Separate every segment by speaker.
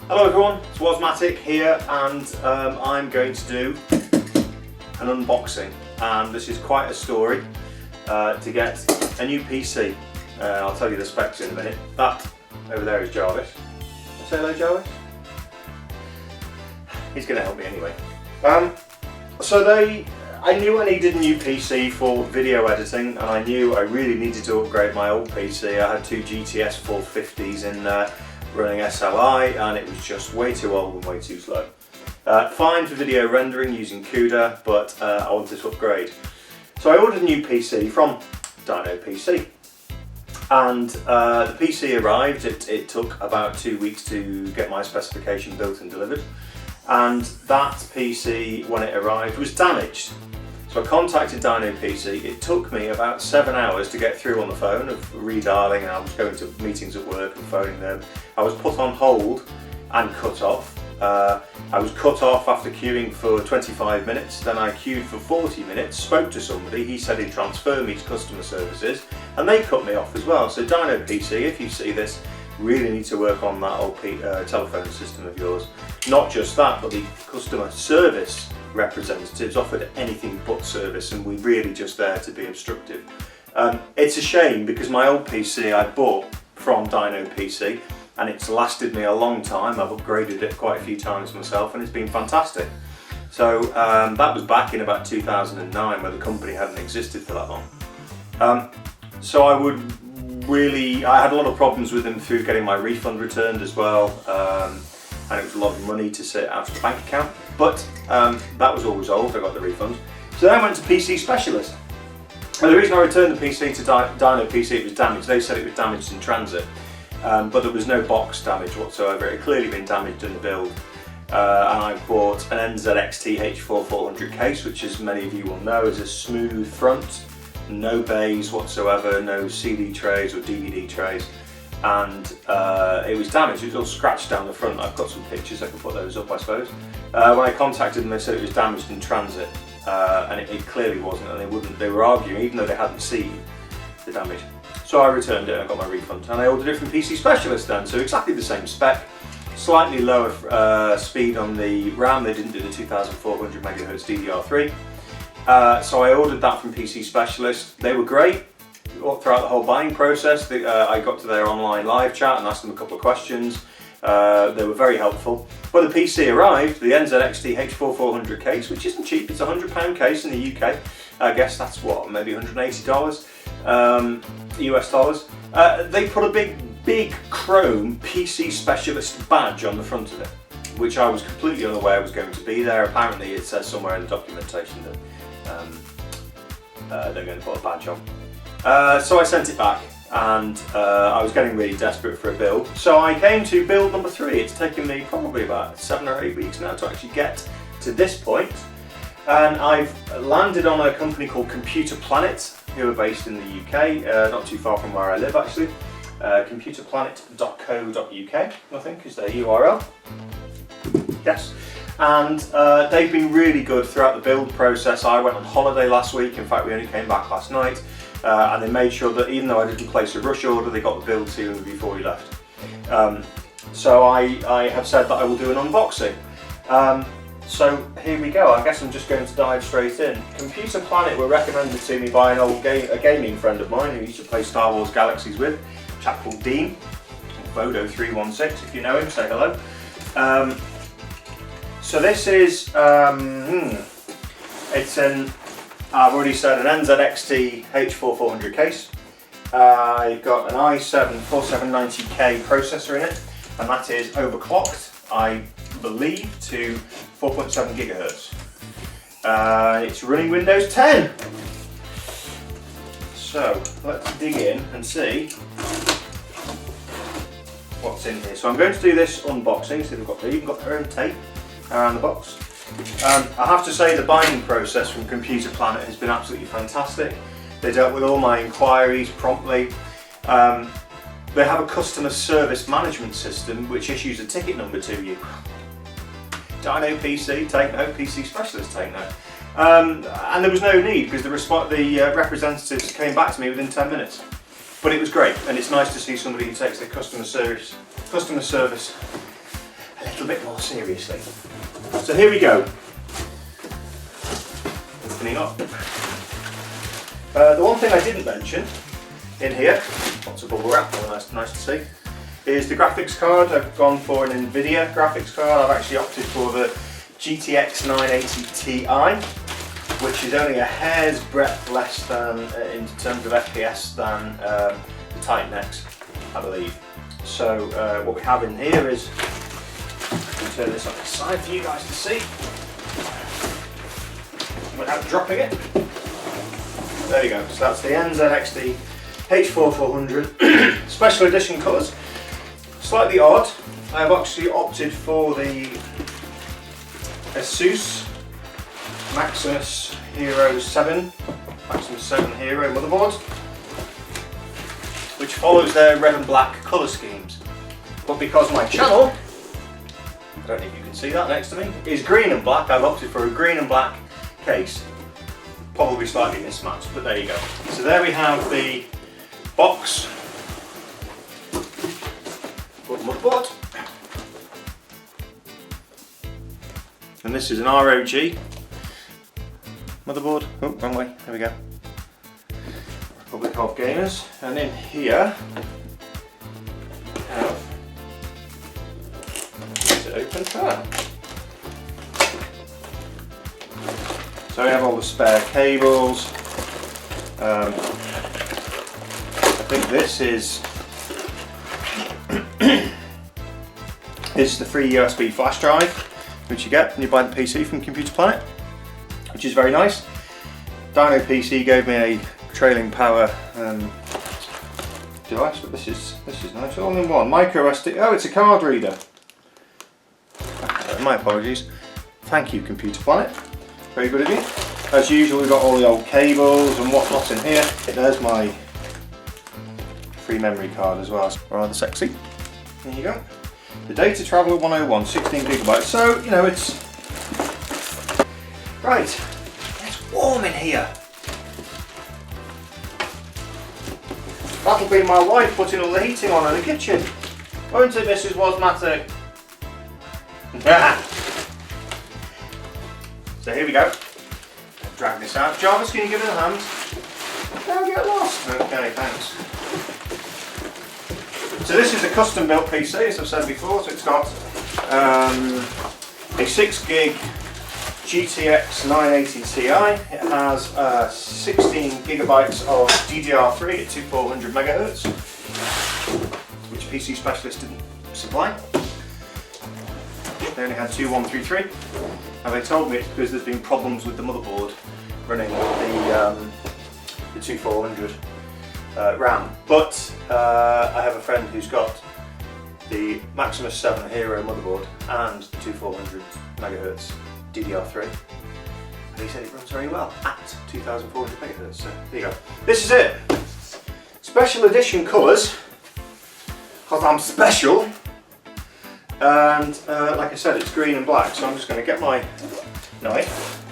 Speaker 1: Hello everyone, it's Wozzmatic here, and I'm going to do an unboxing, and this is quite a story to get a new PC. I'll tell you the specs in a minute. That over there is Jarvis. Say hello, Jarvis. He's going to help me anyway. I knew I needed a new PC for video editing, and I knew I really needed to upgrade my old PC. I had two GTS 450s in there running SLI, and it was just way too old and way too slow. Fine for video rendering using CUDA, but I wanted to upgrade. So I ordered a new PC from Dino PC, and the PC arrived. It took about 2 weeks to get my specification built and delivered, and that PC, when it arrived, was damaged. So I contacted Dino PC. It took me about 7 hours to get through on the phone of redialing, and I was going to meetings at work and phoning them. I was put on hold and cut off. I was cut off after queuing for 25 minutes, then I queued for 40 minutes, spoke to somebody, he said he'd transfer me to customer services, and they cut me off as well. So Dino PC, if you see this, really need to work on that old telephone system of yours. Not just that, but the customer service representatives offered anything but service, and we're really just there to be obstructive. It's a shame because my old PC I bought from Dino PC, and it's lasted me a long time. I've upgraded it quite a few times myself, and it's been fantastic. So that was back in about 2009, where the company hadn't existed for that long. So I had a lot of problems with them through getting my refund returned as well, and it was a lot of money to sit out of the bank account, but that was all resolved. I got the refund. So then I went to PC Specialist. And the reason I returned the PC to Dino PC, it was damaged. They said it was damaged in transit, but there was no box damage whatsoever. It had clearly been damaged in the build. And I bought an NZXT H4400 case, which, as many of you will know, is a smooth front, no bays whatsoever, no CD trays or DVD trays, and it was damaged. It was all scratched down the front. I've got some pictures, I can put those up I suppose. When I contacted them, they said it was damaged in transit, and it clearly wasn't, and they were arguing even though they hadn't seen the damage. So I returned it and I got my refund, and I ordered it from PC Specialist then, so exactly the same spec, slightly lower speed on the RAM. They didn't do the 2400 MHz DDR3. So I ordered that from PC Specialist. They were great throughout the whole buying process. I got to their online live chat and asked them a couple of questions. They were very helpful. When the PC arrived, the NZXT H4400 case, which isn't cheap, it's a £100 case in the UK. I guess that's what, maybe $180 US dollars. They put a big chrome PC Specialist badge on the front of it, which I was completely unaware was going to be there. Apparently it says somewhere in the documentation that they're going to put a badge on. So I sent it back, and I was getting really desperate for a build. So I came to build number 3. It's taken me probably about 7 or 8 weeks now to actually get to this point. And I've landed on a company called Computer Planet, who are based in the UK, not too far from where I live actually. Computerplanet.co.uk, I think, is their URL. Yes. And they've been really good throughout the build process. I went on holiday last week. In fact, we only came back last night, and they made sure that even though I didn't place a rush order, they got the build to me before we left. So I have said that I will do an unboxing. So here we go. I guess I'm just going to dive straight in. Computer Planet were recommended to me by a gaming friend of mine who used to play Star Wars Galaxies with, a chap called Dean, Vodo316. If you know him, say hello. So this is, it's I've already said, an NZXT H4400 case. You've got an i7 4790K processor in it, and that is overclocked, I believe, to 4.7 GHz. It's running Windows 10. So let's dig in and see what's in here. So I'm going to do this unboxing. So they've even got their own tape around the box. I have to say the buying process from Computer Planet has been absolutely fantastic. They dealt with all my inquiries promptly. They have a customer service management system which issues a ticket number to you. Dino PC, take note. PC Specialist, take note. And there was no need because the representatives came back to me within 10 minutes. But it was great, and it's nice to see somebody who takes their customer service little bit more seriously. So here we go. Opening up. The one thing I didn't mention in here, lots of bubble wrap, nice to see, is the graphics card. I've gone for an NVIDIA graphics card. I've actually opted for the GTX 980 Ti, which is only a hair's breadth less than, in terms of FPS, than the Titan X, I believe. So what we have in here is, I can turn this on the side for you guys to see, without dropping it. There you go, so that's the NZXT H4400 Special Edition colours. Slightly odd, I have actually opted for the ASUS Maximus Hero 7 Hero motherboard, which follows their red and black colour schemes. But because my channel, I don't know if you can see that next to me, is green and black, I've opted for a green and black case. Probably slightly mismatched, but there you go. So there we have the box for the motherboard. And this is an ROG motherboard. Oh, wrong way. There we go. Republic of Gamers. And in here, we have, is it open? Ah. So we have all the spare cables. I think this is the free USB flash drive, which you get when you buy the PC from Computer Planet, which is very nice. Dino PC gave me a trailing power device, but this is nice. All in one. Micro SD. Oh, it's a card reader. My apologies. Thank you, Computer Planet. Very good of you. As usual, we've got all the old cables and whatnot in here. There's my free memory card as well. Rather sexy. There you go. The Data Traveler 101, 16 gigabytes. So, you know, it's... Right. It's warm in here. That'll be my wife putting all the heating on in the kitchen. Won't it, Mrs. Wozzmatic? So here we go. Drag this out. Jarvis, can you give it a hand? Don't get lost. Okay, thanks. So this is a custom built PC, as I've said before. So it's got a 6 gig GTX 980 Ti. It has 16 gigabytes of DDR3 at 2400 megahertz, which PC Specialist didn't supply. They only had 2133. Now they told me it's because there's been problems with the motherboard running the 2400 RAM. But I have a friend who's got the Maximus 7 Hero motherboard and the 2400 megahertz DDR3, and he said it runs very well at 2400 megahertz. So there you go. This is it. Special edition colours, because I'm special. And like I said, it's green and black, so I'm just going to get my knife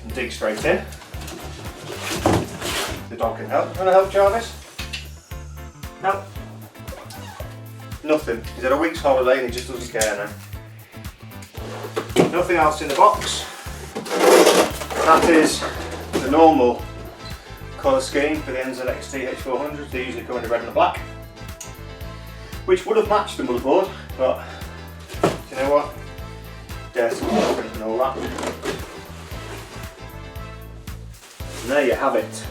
Speaker 1: and dig straight in. The dog can help. You want to help, Jarvis? No. Nothing. He's had a week's holiday and he just doesn't care now. Nothing else in the box. That is the normal colour scheme for the NZXT H400s. They usually come in the red and the black, which would have matched the motherboard, but you know what? There's some print and all that. And there you have it.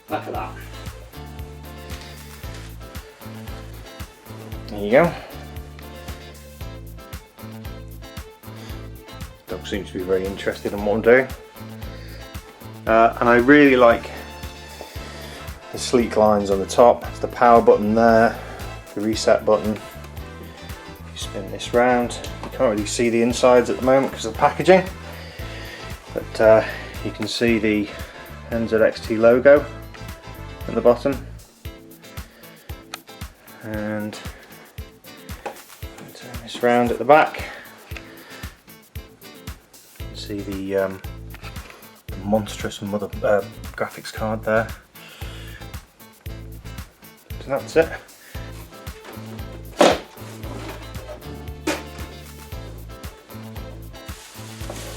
Speaker 1: Look at that. There you go. Dog seems to be very interested in what I'm doing. And I really like the sleek lines on the top. There's the power button there, the reset button. You spin this round. You can't really see the insides at the moment because of the packaging, but you can see the NZXT logo at the bottom. And turn this round at the back. You can see the monstrous graphics card there. So that's it.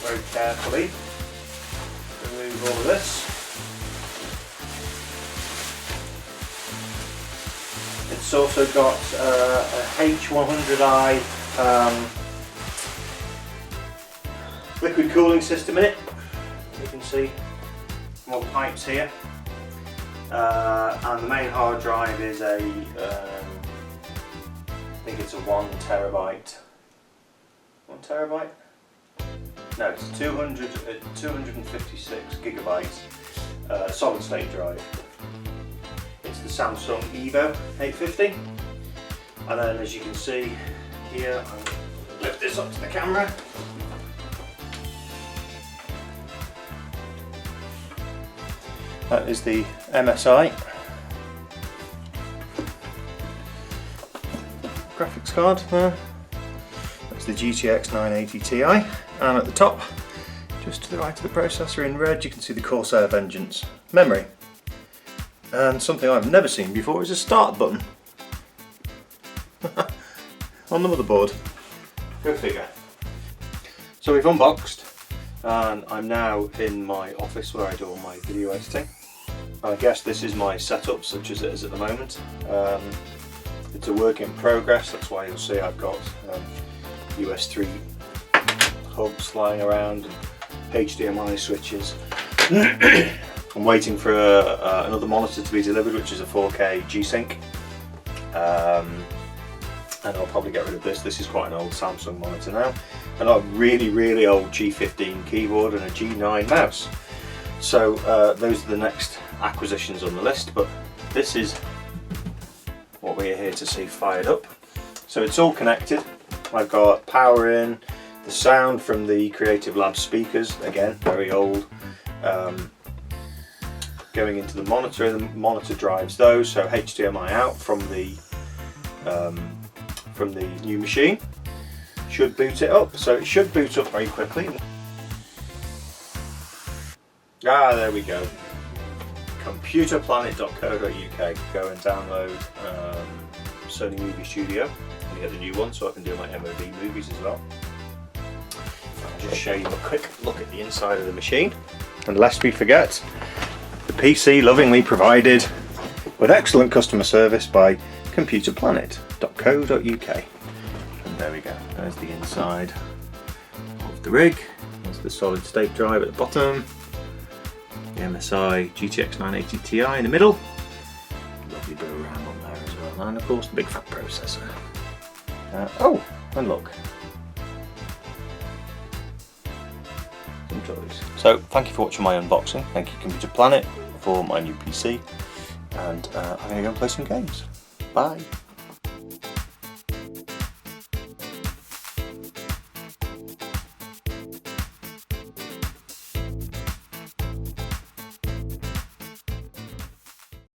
Speaker 1: very carefully. Remove all of this. It's also got a H100i liquid cooling system in it. You can see more pipes here. And the main hard drive is I think it's a 1 terabyte. 1 terabyte? No, it's 256 gigabytes solid state drive. It's the Samsung Evo 850. And then as you can see here, I'll lift this up to the camera. That is the MSI graphics card there. That's the GTX 980 Ti, and at the top, just to the right of the processor in red, you can see the Corsair Vengeance memory. And something I've never seen before is a start button on the motherboard. Go figure. So we've unboxed, and I'm now in my office where I do all my video editing. I guess this is my setup such as it is at the moment. It's a work in progress, that's why you'll see I've got US 3 hubs lying around and HDMI switches. I'm waiting for another monitor to be delivered, which is a 4K G-Sync. And I'll probably get rid of this. This is quite an old Samsung monitor now. And a really old G15 keyboard and a G9 mouse. So those are the next acquisitions on the list, but this is what we're here to see fired up. So it's all connected. I've got power in, the sound from the Creative Lab speakers, again very old, going into the monitor, and the monitor drives those, so HDMI out from the new machine. Should boot it up, so it should boot up very quickly. Ah, there we go. Computerplanet.co.uk. Go and download Sony Movie Studio and get the new one so I can do my MOV movies as well. I'll just show you a quick look at the inside of the machine. And lest we forget, the PC lovingly provided with excellent customer service by computerplanet.co.uk. And there we go, there's the inside of the rig. There's the solid state drive at the bottom. The MSI GTX 980 Ti in the middle. Lovely bit of RAM on there as well. And of course the big fat processor. Oh, and look. Some toys. So thank you for watching my unboxing. Thank you Computer Planet for my new PC. And I'm going to go and play some games. Bye.